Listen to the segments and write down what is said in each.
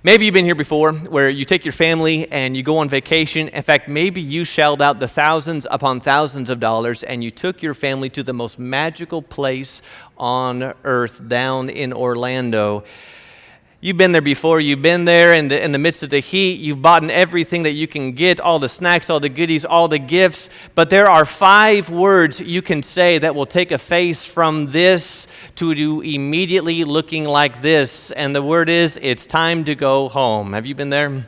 Maybe you've been here before where you take your family and you go on vacation. In fact, maybe you shelled out the thousands upon thousands of dollars and you took your family to the most magical place on earth down in Orlando. You've been there before. You've been there in the midst of the heat. You've bought everything that you can get, all the snacks, all the goodies, all the gifts. But there are 5 words you can say that will take a face from this to immediately looking like this. And the word is, it's time to go home. Have you been there?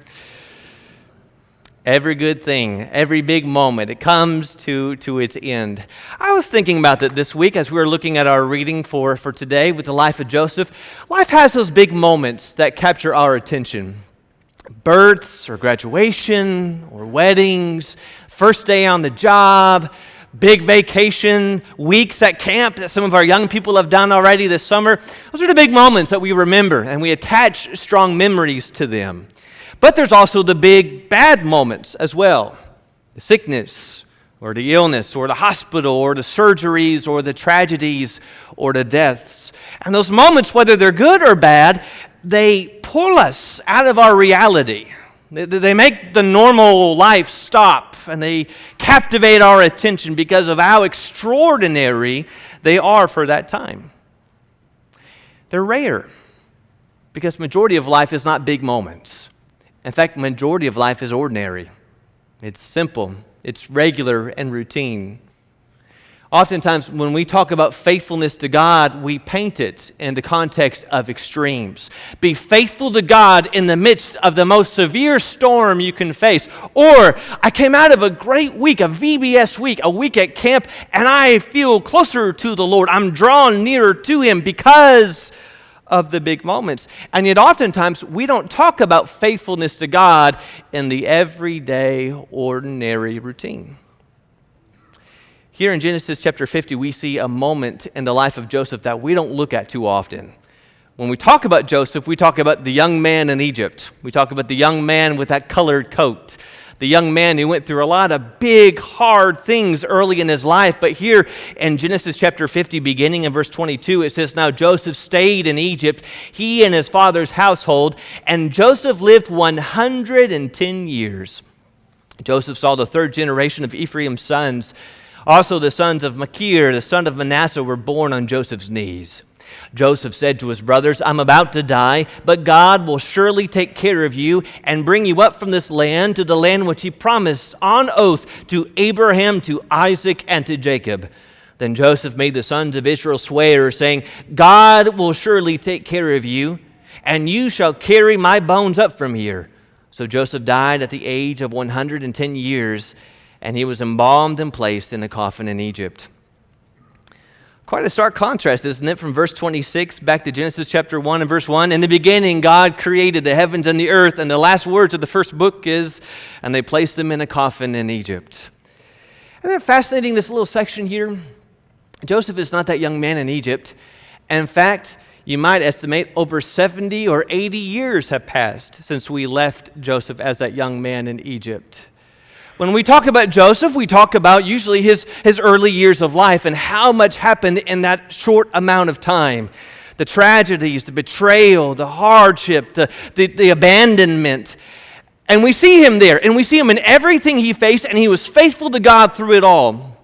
Every good thing, every big moment, it comes to its end. I was thinking about that this week as we were looking at our reading for today with the life of Joseph. Life has those big moments that capture our attention. Births or graduation or weddings, first day on the job, big vacation, weeks at camp that some of our young people have done already this summer. Those are the big moments that we remember and we attach strong memories to them. But there's also the big bad moments as well. The sickness or the illness or the hospital or the surgeries or the tragedies or the deaths. And those moments, whether they're good or bad, they pull us out of our reality. They make the normal life stop and they captivate our attention because of how extraordinary they are for that time. They're rare because majority of life is not big moments. In fact, majority of life is ordinary. It's simple, it's regular and routine. Oftentimes, when we talk about faithfulness to God, we paint it in the context of extremes. Be faithful to God in the midst of the most severe storm you can face. Or, I came out of a great week, a VBS week, a week at camp, and I feel closer to the Lord. I'm drawn nearer to Him because of the big moments. And yet oftentimes we don't talk about faithfulness to God in the everyday, ordinary routine. Here in Genesis chapter 50, we see a moment in the life of Joseph that we don't look at too often. When we talk about Joseph, we talk about the young man in Egypt. We talk about the young man with that colored coat. The young man who went through a lot of big, hard things early in his life. But here in Genesis chapter 50, beginning in verse 22, it says, "Now Joseph stayed in Egypt, he and his father's household, and Joseph lived 110 years. Joseph saw the 3rd generation of Ephraim's sons. Also the sons of Machir, the son of Manasseh, were born on Joseph's knees. Joseph said to his brothers, 'I'm about to die, but God will surely take care of you and bring you up from this land to the land which He promised on oath to Abraham, to Isaac, and to Jacob.' Then Joseph made the sons of Israel swear, saying, 'God will surely take care of you, and you shall carry my bones up from here.' So Joseph died at the age of 110 years, and he was embalmed and placed in a coffin in Egypt." Quite a stark contrast, isn't it, from verse 26 back to Genesis chapter 1 and verse 1. "In the beginning, God created the heavens and the earth," and the last words of the first book is, "and they placed them in a coffin in Egypt." Isn't it fascinating, this little section here? Joseph is not that young man in Egypt. In fact, you might estimate over 70 or 80 years have passed since we left Joseph as that young man in Egypt. When we talk about Joseph, we talk about usually his early years of life and how much happened in that short amount of time. The tragedies, the betrayal, the hardship, the abandonment. And we see him there, and we see him in everything he faced, and he was faithful to God through it all.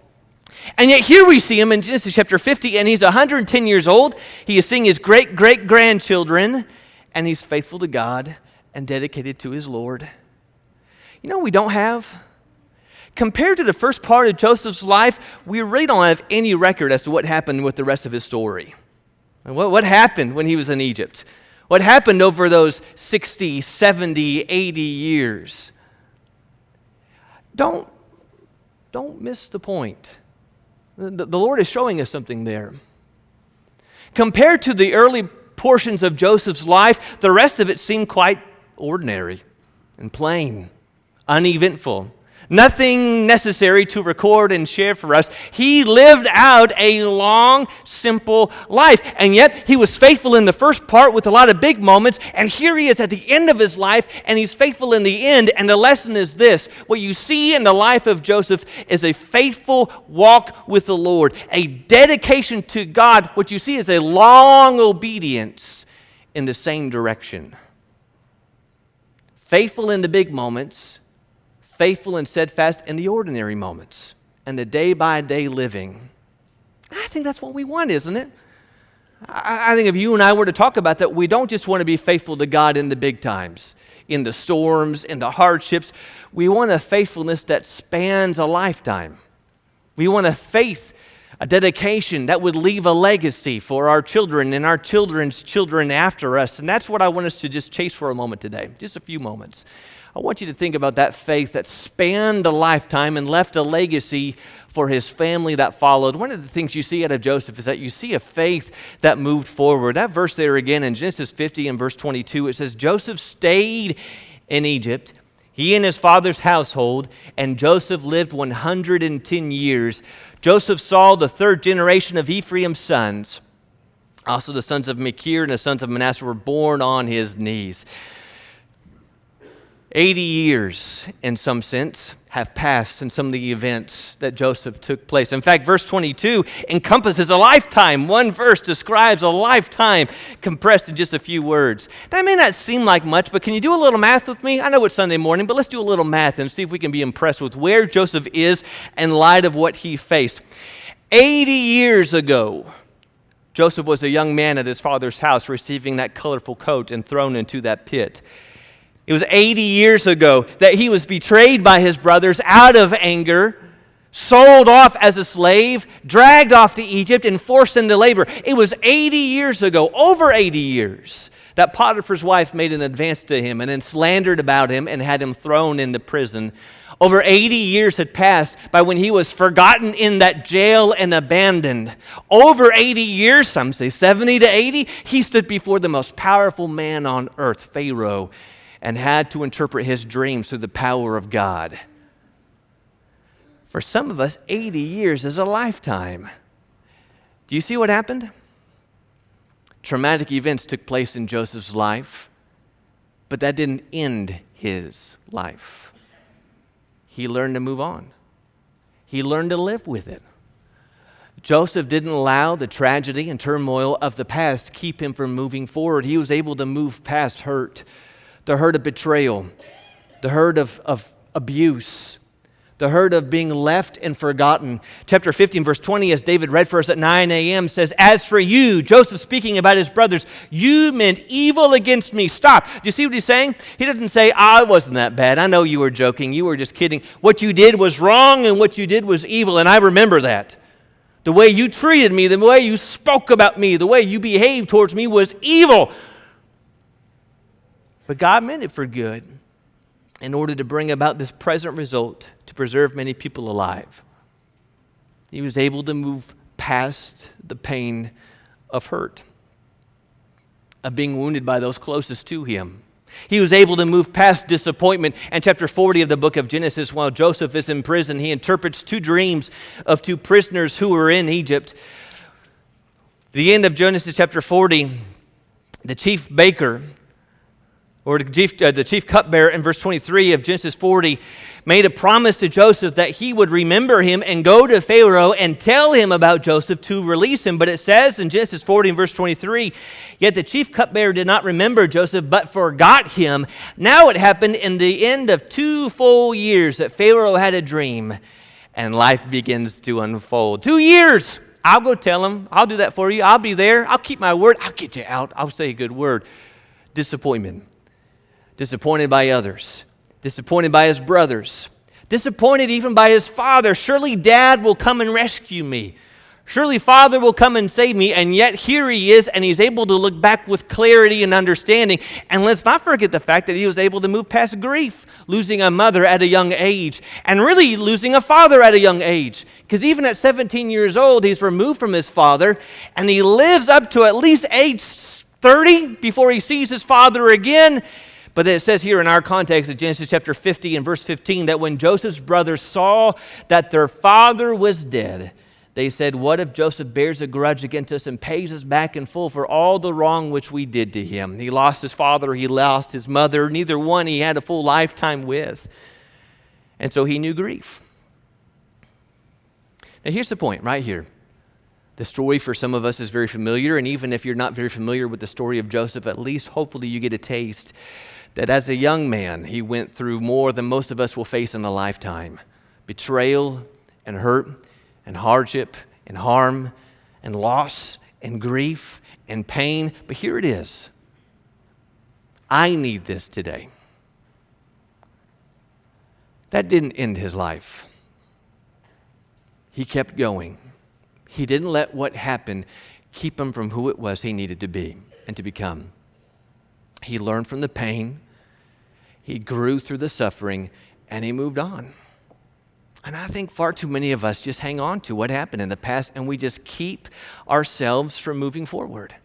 And yet here we see him in Genesis chapter 50, and he's 110 years old. He is seeing his great-great-grandchildren, and he's faithful to God and dedicated to his Lord. You know what we don't have? Compared to the first part of Joseph's life, we really don't have any record as to what happened with the rest of his story. What happened when he was in Egypt? What happened over those 60, 70, 80 years? Don't miss the point. The Lord is showing us something there. Compared to the early portions of Joseph's life, the rest of it seemed quite ordinary and plain, uneventful. Nothing necessary to record and share for us. He lived out a long, simple life. And yet, he was faithful in the first part with a lot of big moments. And here he is at the end of his life, and he's faithful in the end. And the lesson is this. What you see in the life of Joseph is a faithful walk with the Lord, a dedication to God. What you see is a long obedience in the same direction. Faithful in the big moments, faithful and steadfast in the ordinary moments, and the day-by-day living. I think that's what we want, isn't it? I think if you and I were to talk about that, we don't just want to be faithful to God in the big times, in the storms, in the hardships. We want a faithfulness that spans a lifetime. We want a faith, a dedication that would leave a legacy for our children and our children's children after us. And that's what I want us to just chase for a moment today, just a few moments. I want you to think about that faith that spanned a lifetime and left a legacy for his family that followed. One of the things you see out of Joseph is that you see a faith that moved forward. That verse there again in Genesis 50 and verse 22, it says, Joseph stayed in Egypt, he and his father's household, and Joseph lived 110 years. Joseph saw the third generation of Ephraim's sons. Also the sons of Machir and the sons of Manasseh were born on his knees. 80 years, in some sense, have passed since some of the events that Joseph took place. In fact, verse 22 encompasses a lifetime. One verse describes a lifetime compressed in just a few words. That may not seem like much, but can you do a little math with me? I know it's Sunday morning, but let's do a little math and see if we can be impressed with where Joseph is in light of what he faced. 80 years ago, Joseph was a young man at his father's house receiving that colorful coat and thrown into that pit. It was 80 years ago that he was betrayed by his brothers out of anger, sold off as a slave, dragged off to Egypt, and forced into labor. It was 80 years ago, over 80 years, that Potiphar's wife made an advance to him and then slandered about him and had him thrown into prison. Over 80 years had passed by when he was forgotten in that jail and abandoned. Over 80 years, some say 70 to 80, he stood before the most powerful man on earth, Pharaoh, and had to interpret his dreams through the power of God. For some of us, 80 years is a lifetime. Do you see what happened? Traumatic events took place in Joseph's life, but that didn't end his life. He learned to move on. He learned to live with it. Joseph didn't allow the tragedy and turmoil of the past keep him from moving forward. He was able to move past hurt, the hurt of betrayal, the hurt of abuse, the hurt of being left and forgotten. Chapter 15, verse 20, as David read for us at 9 a.m., says, As for you, Joseph speaking about his brothers, you meant evil against me. Stop. Do you see what he's saying? He doesn't say, it wasn't that bad. I know you were joking. You were just kidding. What you did was wrong and what you did was evil, and I remember that. The way you treated me, the way you spoke about me, the way you behaved towards me was evil. But God meant it for good in order to bring about this present result to preserve many people alive. He was able to move past the pain of hurt, of being wounded by those closest to him. He was able to move past disappointment. And chapter 40 of the book of Genesis, while Joseph is in prison, he interprets two dreams of two prisoners who were in Egypt. The end of Genesis chapter 40, the chief baker, or the chief cupbearer in verse 23 of Genesis 40 made a promise to Joseph that he would remember him and go to Pharaoh and tell him about Joseph to release him. But it says in Genesis 40 and verse 23, yet the chief cupbearer did not remember Joseph, but forgot him. Now it happened in the end of 2 full years that Pharaoh had a dream, and life begins to unfold. 2 years. I'll go tell him. I'll do that for you. I'll be there. I'll keep my word. I'll get you out. I'll say a good word. Disappointment. Disappointed by others, disappointed by his brothers, disappointed even by his father. Surely dad will come and rescue me. Surely father will come and save me. And yet here he is, and he's able to look back with clarity and understanding. And let's not forget the fact that he was able to move past grief, losing a mother at a young age, and really losing a father at a young age. Because even at 17 years old, he's removed from his father, and he lives up to at least age 30 before he sees his father again. But it says here in our context of Genesis chapter 50 and verse 15 that when Joseph's brothers saw that their father was dead, they said, what if Joseph bears a grudge against us and pays us back in full for all the wrong which we did to him? He lost his father, he lost his mother, neither one he had a full lifetime with. And so he knew grief. Now here's the point right here. The story for some of us is very familiar, and even if you're not very familiar with the story of Joseph, at least hopefully you get a taste. that as a young man, he went through more than most of us will face in a lifetime. Betrayal and hurt and hardship and harm and loss and grief and pain. But here it is. I need this today. That didn't end his life. He kept going. He didn't let what happened keep him from who it was he needed to be and to become. He learned from the pain, he grew through the suffering, and he moved on. And I think far too many of us just hang on to what happened in the past and we just keep ourselves from moving forward.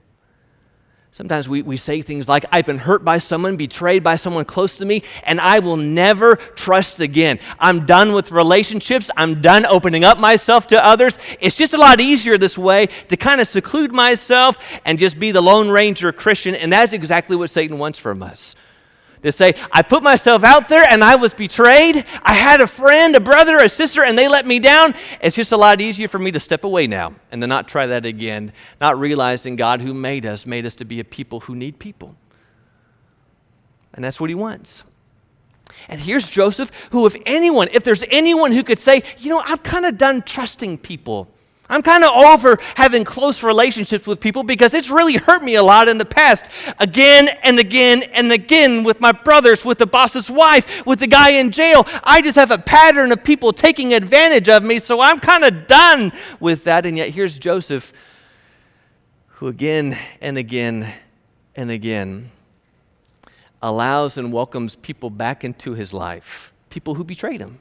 Sometimes we say things like, I've been hurt by someone, betrayed by someone close to me, and I will never trust again. I'm done with relationships. I'm done opening up myself to others. It's just a lot easier this way to kind of seclude myself and just be the Lone Ranger Christian, and that's exactly what Satan wants from us. To say, I put myself out there and I was betrayed. I had a friend, a brother, a sister, and they let me down. It's just a lot easier for me to step away now and to not try that again, not realizing God who made us to be a people who need people. And that's what he wants. And here's Joseph, who if there's anyone who could say, I'm kind of done trusting people. I'm kind of over having close relationships with people because it's really hurt me a lot in the past. Again and again and again with my brothers, with the boss's wife, with the guy in jail. I just have a pattern of people taking advantage of me, so I'm kind of done with that. And yet here's Joseph, who again and again and again allows and welcomes people back into his life, people who betrayed him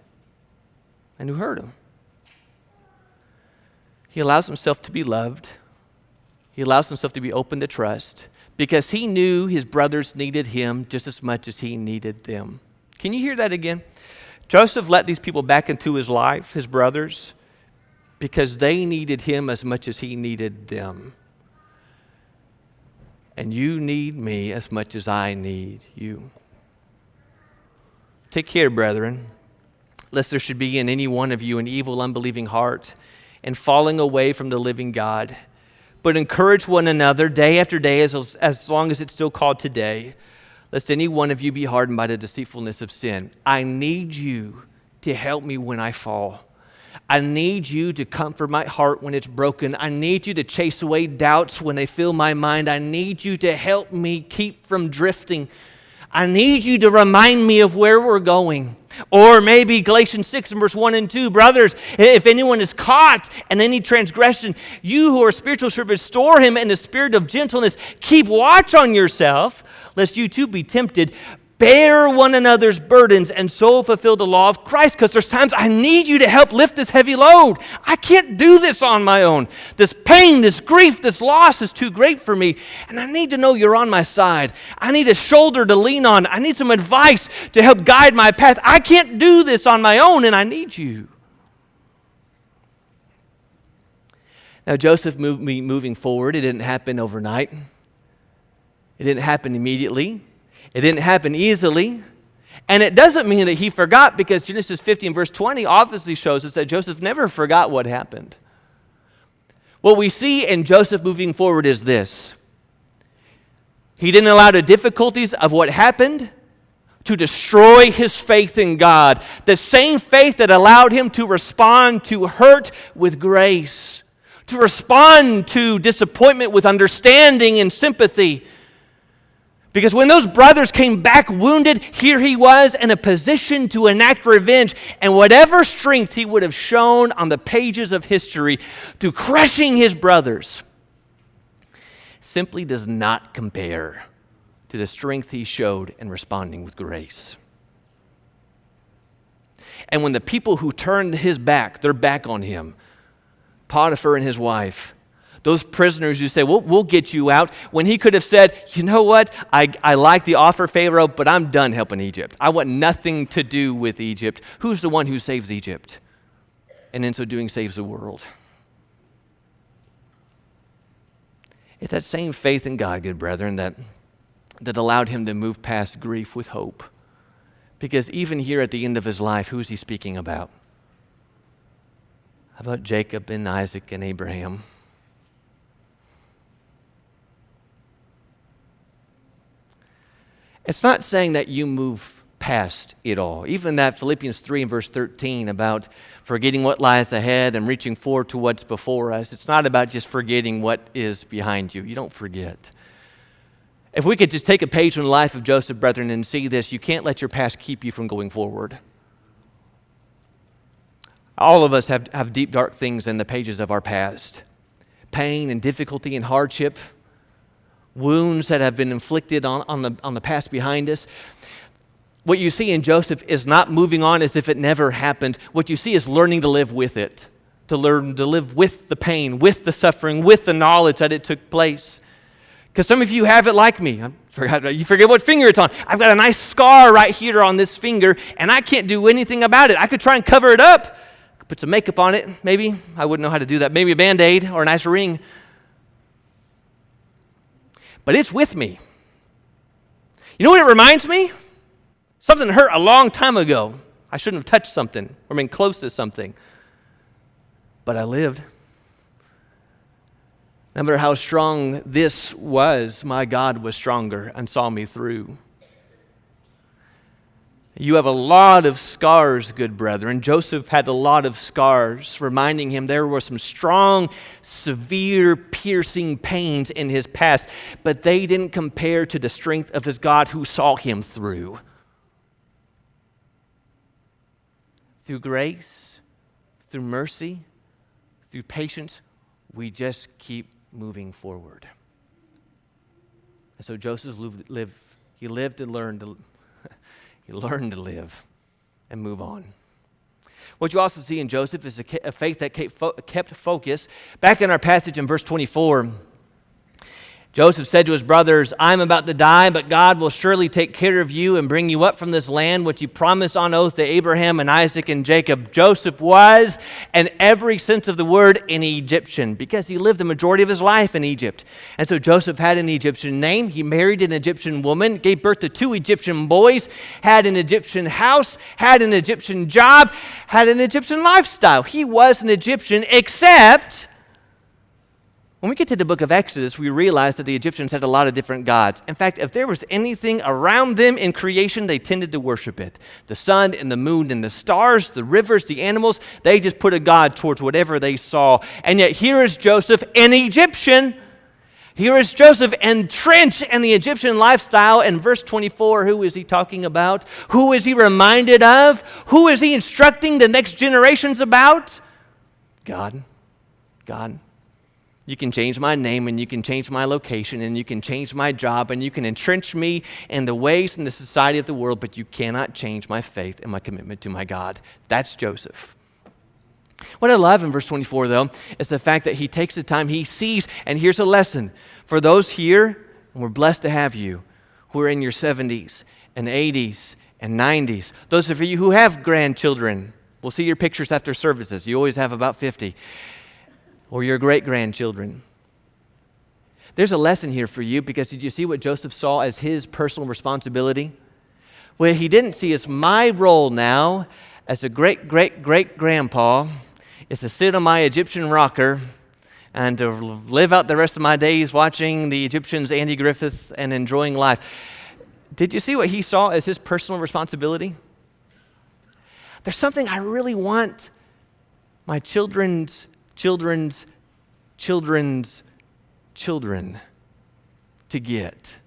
and who hurt him. He allows himself to be loved. He allows himself to be open to trust because he knew his brothers needed him just as much as he needed them. Can you hear that again? Joseph let these people back into his life, his brothers, because they needed him as much as he needed them. And you need me as much as I need you. Take care, brethren, lest there should be in any one of you an evil, unbelieving heart and falling away from the living God. But encourage one another day after day, as long as it's still called today, lest any one of you be hardened by the deceitfulness of sin. I need you to help me when I fall. I need you to comfort my heart when it's broken. I need you to chase away doubts when they fill my mind. I need you to help me keep from drifting. I need you to remind me of where we're going. Or maybe Galatians 6 and verse 1 and 2, brothers, if anyone is caught in any transgression, you who are spiritual should restore him in the spirit of gentleness. Keep watch on yourself, lest you too be tempted. Bear one another's burdens and so fulfill the law of Christ, because there's times I need you to help lift this heavy load. I can't do this on my own. This pain, this grief, this loss is too great for me, and I need to know you're on my side. I need a shoulder to lean on. I need some advice to help guide my path. I can't do this on my own, and I need you. Now, Joseph moving forward, it didn't happen overnight. It didn't happen immediately. It didn't happen easily, and it doesn't mean that he forgot, because Genesis 50 and verse 20 obviously shows us that Joseph never forgot what happened. What we see in Joseph moving forward is this. He didn't allow the difficulties of what happened to destroy his faith in God, the same faith that allowed him to respond to hurt with grace, to respond to disappointment with understanding and sympathy. Because when those brothers came back wounded, here he was in a position to enact revenge. And whatever strength he would have shown on the pages of history through crushing his brothers simply does not compare to the strength he showed in responding with grace. And when the people who turned their back on him, Potiphar and his wife, those prisoners who say, we'll get you out, when he could have said, you know what, I like the offer, Pharaoh, but I'm done helping Egypt. I want nothing to do with Egypt. Who's the one who saves Egypt? And in so doing saves the world. It's that same faith in God, good brethren, that allowed him to move past grief with hope. Because even here at the end of his life, who's he speaking about? How about Jacob and Isaac and Abraham? It's not saying that you move past it all. Even that Philippians 3 and verse 13 about forgetting what lies ahead and reaching forward to what's before us. It's not about just forgetting what is behind you. You don't forget. If we could just take a page from the life of Joseph, brethren, and see this, you can't let your past keep you from going forward. All of us have deep, dark things in the pages of our past. Pain and difficulty and hardship, wounds that have been inflicted on the past behind us. What you see in Joseph is not moving on as if it never happened. What you see is learning to live with it, to learn to live with the pain, with the suffering, with the knowledge that it took place. Because some of you have it like me. You forget what finger it's on. I've got a nice scar right here on this finger, and I can't do anything about it. I could try and cover it up, put some makeup on it, maybe. I wouldn't know how to do that. Maybe a Band-Aid or a nice ring. But it's with me. You know what it reminds me? Something hurt a long time ago. I shouldn't have touched something or been close to something. But I lived. No matter how strong this was, my God was stronger and saw me through. You have a lot of scars, good brethren. Joseph had a lot of scars, reminding him there were some strong, severe, piercing pains in his past, but they didn't compare to the strength of his God who saw him through. Through grace, through mercy, through patience, we just keep moving forward. And so Joseph lived. He lived and learned to he learned to live and move on. What you also see in Joseph is a faith that kept focus. Back in our passage in verse 24, Joseph said to his brothers, I'm about to die, but God will surely take care of you and bring you up from this land which he promised on oath to Abraham and Isaac and Jacob. Joseph was, in every sense of the word, an Egyptian because he lived the majority of his life in Egypt. And so Joseph had an Egyptian name. He married an Egyptian woman, gave birth to 2 Egyptian boys, had an Egyptian house, had an Egyptian job, had an Egyptian lifestyle. He was an Egyptian, except when we get to the book of Exodus, we realize that the Egyptians had a lot of different gods. In fact, if there was anything around them in creation, they tended to worship it. The sun and the moon and the stars, the rivers, the animals, they just put a god towards whatever they saw. And yet here is Joseph, an Egyptian. Here is Joseph entrenched in the Egyptian lifestyle. In verse 24, who is he talking about? Who is he reminded of? Who is he instructing the next generations about? God. God. You can change my name, and you can change my location, and you can change my job, and you can entrench me in the ways and the society of the world, but you cannot change my faith and my commitment to my God. That's Joseph. What I love in verse 24, though, is the fact that he takes the time, he sees, and here's a lesson. For those here, and we're blessed to have you, who are in your 70s and 80s and 90s, those of you who have grandchildren, we'll see your pictures after services. You always have about 50. Or your great-grandchildren. There's a lesson here for you because did you see what Joseph saw as his personal responsibility? Well, he didn't see as my role now as a great-great-great-grandpa is to sit on my Egyptian rocker and to live out the rest of my days watching the Egyptians, Andy Griffith, and enjoying life. Did you see what he saw as his personal responsibility? There's something I really want my children's children to get.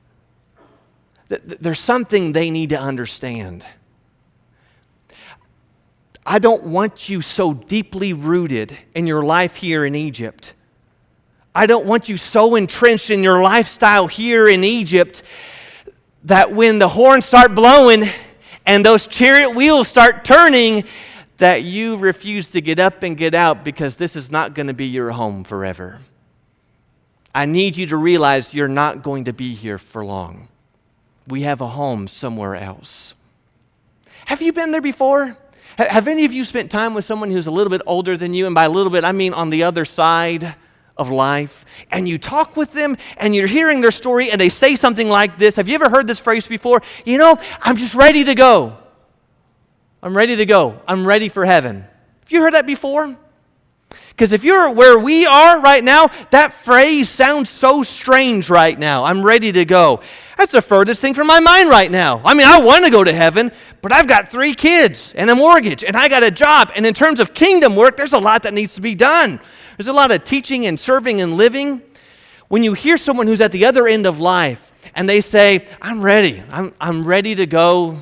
There's something they need to understand. I don't want you so deeply rooted in your life here in Egypt. I don't want you so entrenched in your lifestyle here in Egypt that when the horns start blowing and those chariot wheels start turning, that you refuse to get up and get out because this is not going to be your home forever. I need you to realize you're not going to be here for long. We have a home somewhere else. Have you been there before? Have any of you spent time with someone who's a little bit older than you? And by a little bit, I mean on the other side of life. And you talk with them and you're hearing their story and they say something like this. Have you ever heard this phrase before? You know, I'm just ready to go. I'm ready to go. I'm ready for heaven. Have you heard that before? Because if you're where we are right now, that phrase sounds so strange right now. I'm ready to go. That's the furthest thing from my mind right now. I mean, I want to go to heaven, but I've got 3 kids and a mortgage, and I got a job. And in terms of kingdom work, there's a lot that needs to be done. There's a lot of teaching and serving and living. When you hear someone who's at the other end of life, and they say, I'm ready. I'm ready to go.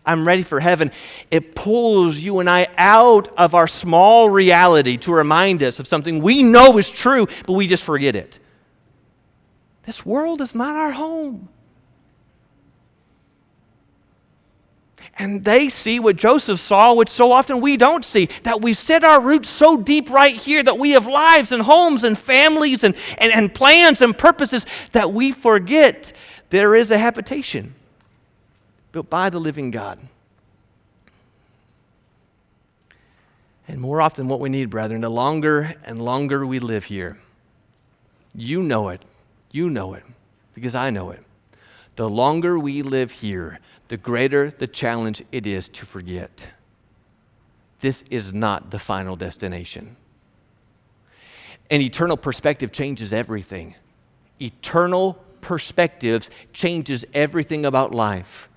I'm ready for heaven. It pulls you and I out of our small reality to remind us of something we know is true, but we just forget it. This world is not our home. And they see what Joseph saw, which so often we don't see, that we've set our roots so deep right here that we have lives and homes and families and plans and purposes that we forget there is a habitation built by the living God. And more often what we need, brethren, the longer and longer we live here, you know it, because I know it. The longer we live here, the greater the challenge it is to forget. This is not the final destination. An eternal perspective changes everything. Eternal perspectives changes everything about life.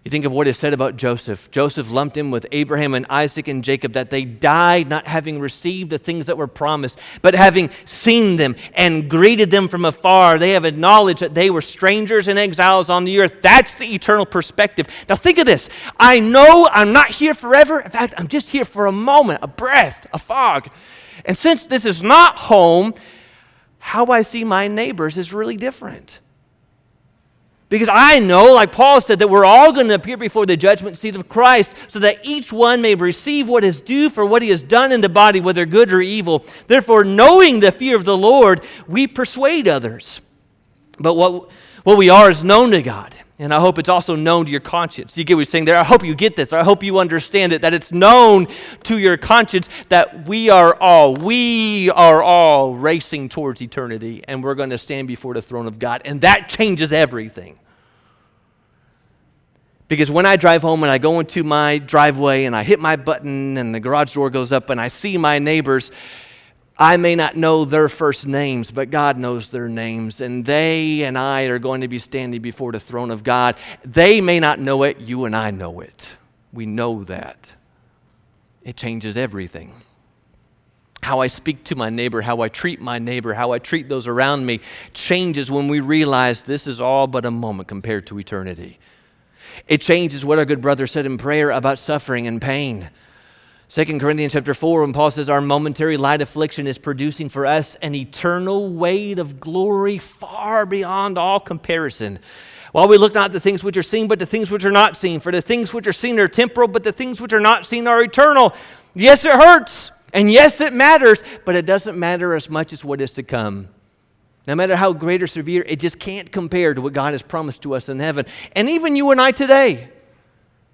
You think of what is said about Joseph. Joseph lumped in with Abraham and Isaac and Jacob, that they died not having received the things that were promised, but having seen them and greeted them from afar. They have acknowledged that they were strangers and exiles on the earth. That's the eternal perspective. Now think of this. I know I'm not here forever. In fact, I'm just here for a moment, a breath, a fog. And since this is not home, how I see my neighbors is really different. Because I know, like Paul said, that we're all going to appear before the judgment seat of Christ so that each one may receive what is due for what he has done in the body, whether good or evil. Therefore, knowing the fear of the Lord, we persuade others. But what we are is known to God. And I hope it's also known to your conscience. You get what he's saying there? I hope you get this. I hope you understand it, that it's known to your conscience that we are all racing towards eternity, and we're going to stand before the throne of God. And that changes everything. Because when I drive home and I go into my driveway and I hit my button and the garage door goes up and I see my neighbors, I may not know their first names, but God knows their names. And they and I are going to be standing before the throne of God. They may not know it, you and I know it. We know that. It changes everything. How I speak to my neighbor, how I treat my neighbor, how I treat those around me changes when we realize this is all but a moment compared to eternity. It changes what our good brother said in prayer about suffering and pain. 2 Corinthians chapter 4, when Paul says our momentary light affliction is producing for us an eternal weight of glory far beyond all comparison. While we look not at the things which are seen, but the things which are not seen. For the things which are seen are temporal, but the things which are not seen are eternal. Yes, it hurts, and yes, it matters, but it doesn't matter as much as what is to come. No matter how great or severe, it just can't compare to what God has promised to us in heaven. And even you and I today,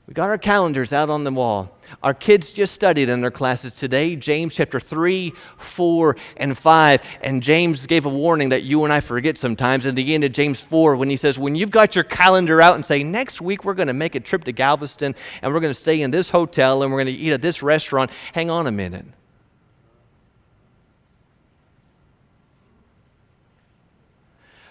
we got our calendars out on the wall. Our kids just studied in their classes today, James chapter 3, 4, and 5. And James gave a warning that you and I forget sometimes in the end of James 4 when he says, when you've got your calendar out and say, next week we're going to make a trip to Galveston and we're going to stay in this hotel and we're going to eat at this restaurant, hang on a minute.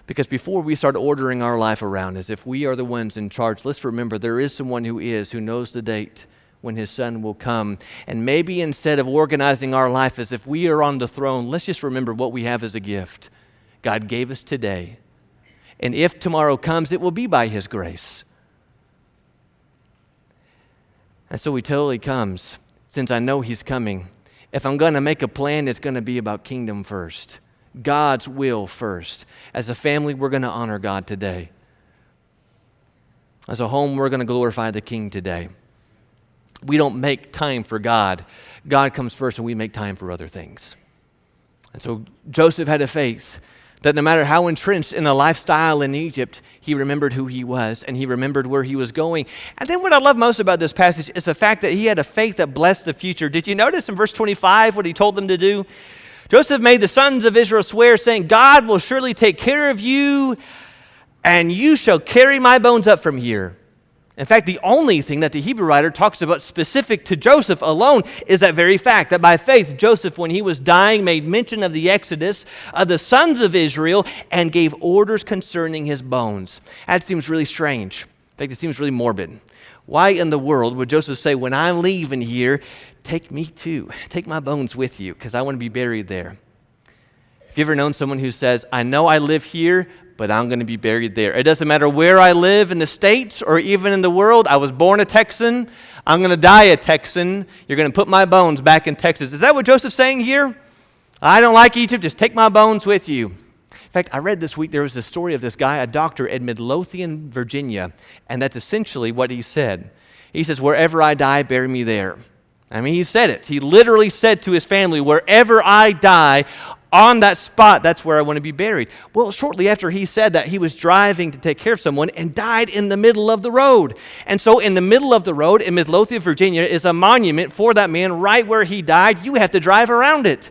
Because before we start ordering our life around as if we are the ones in charge, let's remember there is someone who knows the date when his son will come. And maybe instead of organizing our life as if we are on the throne, let's just remember what we have as a gift. God gave us today. And if tomorrow comes, it will be by his grace. And so he totally comes, since I know he's coming. If I'm going to make a plan, it's going to be about kingdom first. God's will first. As a family, we're going to honor God today. As a home, we're going to glorify the King today. We don't make time for God. God comes first and we make time for other things. And so Joseph had a faith that no matter how entrenched in a lifestyle in Egypt, he remembered who he was and he remembered where he was going. And then what I love most about this passage is the fact that he had a faith that blessed the future. Did you notice in verse 25 what he told them to do? Joseph made the sons of Israel swear, saying, God will surely take care of you, and you shall carry my bones up from here. In fact, the only thing that the Hebrew writer talks about specific to Joseph alone is that very fact, that by faith, Joseph, when he was dying, made mention of the exodus of the sons of Israel and gave orders concerning his bones. That seems really strange. In fact, it seems really morbid. Why in the world would Joseph say, when I'm leaving here, take me too, take my bones with you, because I want to be buried there? Have you ever known someone who says, I know I live here, but I'm going to be buried there. It doesn't matter where I live in the States or even in the world. I was born a Texan. I'm going to die a Texan. You're going to put my bones back in Texas. Is that what Joseph's saying here? I don't like Egypt. Just take my bones with you. In fact, I read this week there was a story of this guy, a doctor in Midlothian, Virginia, and that's essentially what he said. He says, wherever I die, bury me there. I mean, he said it. He literally said to his family, wherever I die, on that spot, that's where I want to be buried. Well, shortly after he said that, he was driving to take care of someone and died in the middle of the road. And so in the middle of the road in Midlothian, Virginia, is a monument for that man right where he died. You have to drive around it.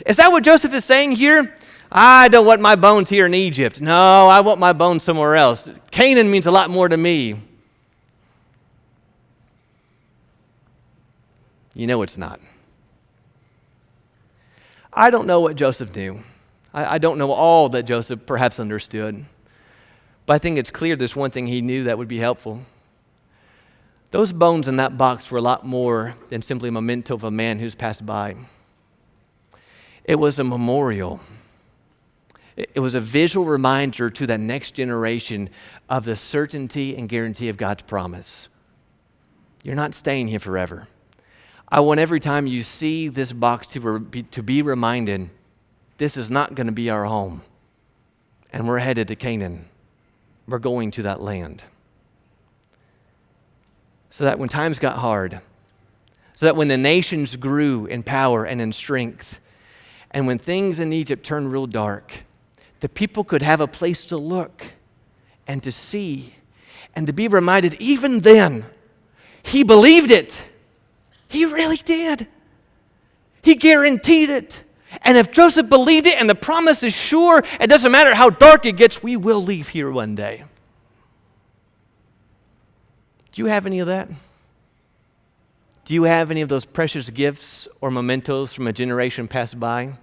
Is that what Joseph is saying here? I don't want my bones here in Egypt. No, I want my bones somewhere else. Canaan means a lot more to me. You know it's not. I don't know what Joseph knew. I don't know all that Joseph perhaps understood. But I think it's clear there's one thing he knew that would be helpful. Those bones in that box were a lot more than simply a memento of a man who's passed by. It was a memorial. It was a visual reminder to that next generation of the certainty and guarantee of God's promise. You're not staying here forever. I want every time you see this box to be reminded, this is not going to be our home. And we're headed to Canaan. We're going to that land. So that when times got hard, so that when the nations grew in power and in strength, and when things in Egypt turned real dark, the people could have a place to look and to see and to be reminded, even then, he believed it. He really did. He guaranteed it. And if Joseph believed it and the promise is sure, it doesn't matter how dark it gets, we will leave here one day. Do you have any of that? Do you have any of those precious gifts or mementos from a generation passed by?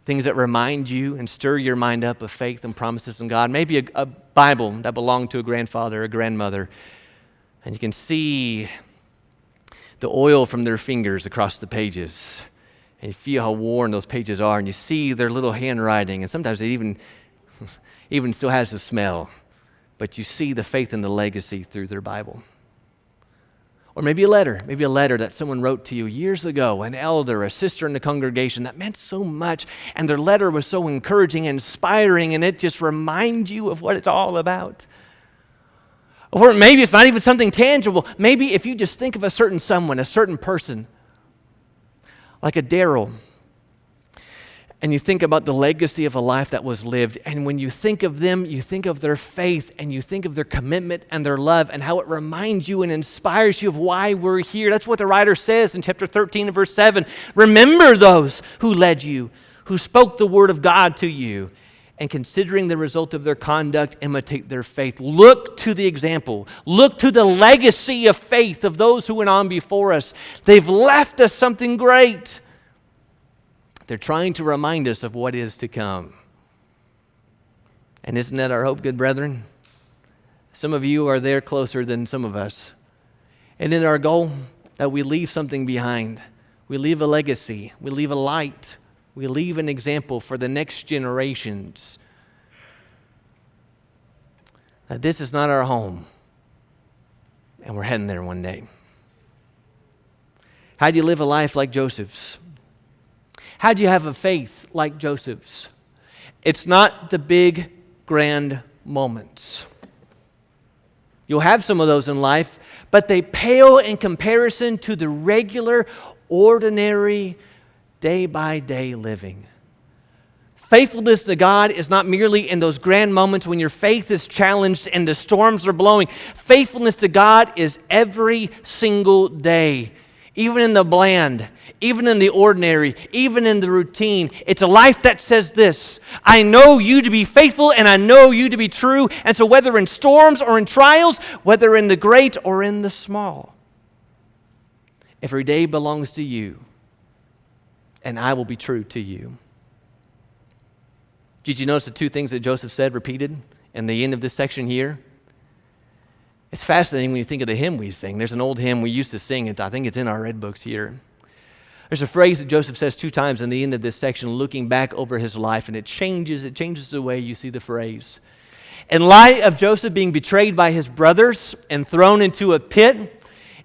Things that remind you and stir your mind up of faith and promises in God. Maybe a Bible that belonged to a grandfather or a grandmother. And you can see the oil from their fingers across the pages. And you feel how worn those pages are. And you see their little handwriting. And sometimes it even still has the smell. But you see the faith and the legacy through their Bible. Or maybe a letter that someone wrote to you years ago, an elder, a sister in the congregation that meant so much, and their letter was so encouraging and inspiring, and it just reminds you of what it's all about. Or maybe it's not even something tangible. Maybe if you just think of a certain someone, a certain person, like a Daryl, and you think about the legacy of a life that was lived, and when you think of them, you think of their faith, and you think of their commitment and their love, and how it reminds you and inspires you of why we're here. That's what the writer says in chapter 13 and verse 7. Remember those who led you, who spoke the word of God to you, and considering the result of their conduct, imitate their faith. Look to the example. Look to the legacy of faith of those who went on before us. They've left us something great. They're trying to remind us of what is to come. And isn't that our hope, good brethren? Some of you are there closer than some of us. And in our goal that we leave something behind. We leave a legacy. We leave a light. We leave an example for the next generations. That this is not our home. And we're heading there one day. How do you live a life like Joseph's? How do you have a faith like Joseph's? It's not the big, grand moments. You'll have some of those in life, but they pale in comparison to the regular, ordinary, day-by-day living. Faithfulness to God is not merely in those grand moments when your faith is challenged and the storms are blowing. Faithfulness to God is every single day. even in the bland, even in the ordinary, even in the routine. It's a life that says this: I know you to be faithful and I know you to be true. And so whether in storms or in trials, whether in the great or in the small, every day belongs to you, and I will be true to you. Did you notice the two things that Joseph said repeated in the end of this section here? It's fascinating when you think of the hymn we sing. There's an old hymn we used to sing. I think it's in our red books here. There's a phrase that Joseph says 2 times in the end of this section, looking back over his life, and it changes the way you see the phrase. In light of Joseph being betrayed by his brothers and thrown into a pit,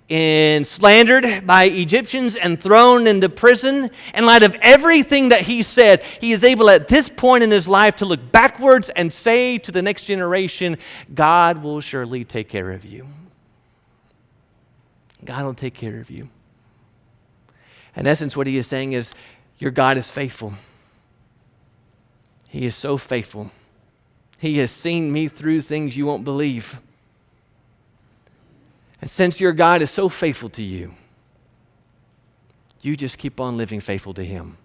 and slandered by Egyptians and thrown into prison, in light of everything that he said, he is able at this point in his life to look backwards and say to the next generation, God will surely take care of you. God will take care of you. In essence, what he is saying is, your God is faithful. He is so faithful. He has seen me through things you won't believe. And since your God is so faithful to you, you just keep on living faithful to him.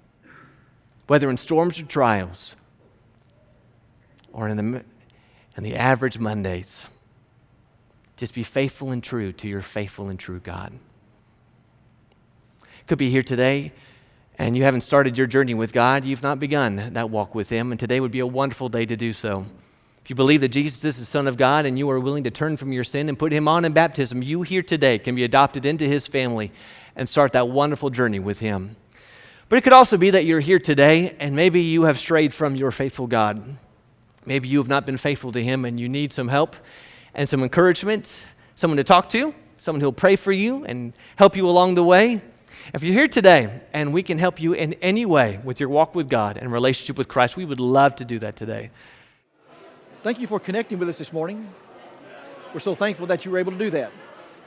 Whether in storms or trials, or in the average Mondays, just be faithful and true to your faithful and true God. Could be here today, and you haven't started your journey with God. You've not begun that walk with him, and today would be a wonderful day to do so. If you believe that Jesus is the Son of God and you are willing to turn from your sin and put him on in baptism, you here today can be adopted into his family and start that wonderful journey with him. But it could also be that you're here today and maybe you have strayed from your faithful God. Maybe you have not been faithful to him and you need some help and some encouragement, someone to talk to, someone who will pray for you and help you along the way. If you're here today and we can help you in any way with your walk with God and relationship with Christ, we would love to do that today. Thank you for connecting with us this morning. We're so thankful that you were able to do that.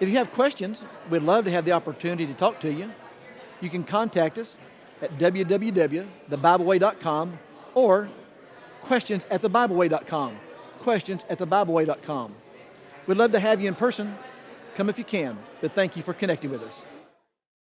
If you have questions, we'd love to have the opportunity to talk to you. You can contact us at www.thebibleway.com or questions@thebibleway.com. Questions@thebibleway.com. We'd love to have you in person. Come if you can, but thank you for connecting with us.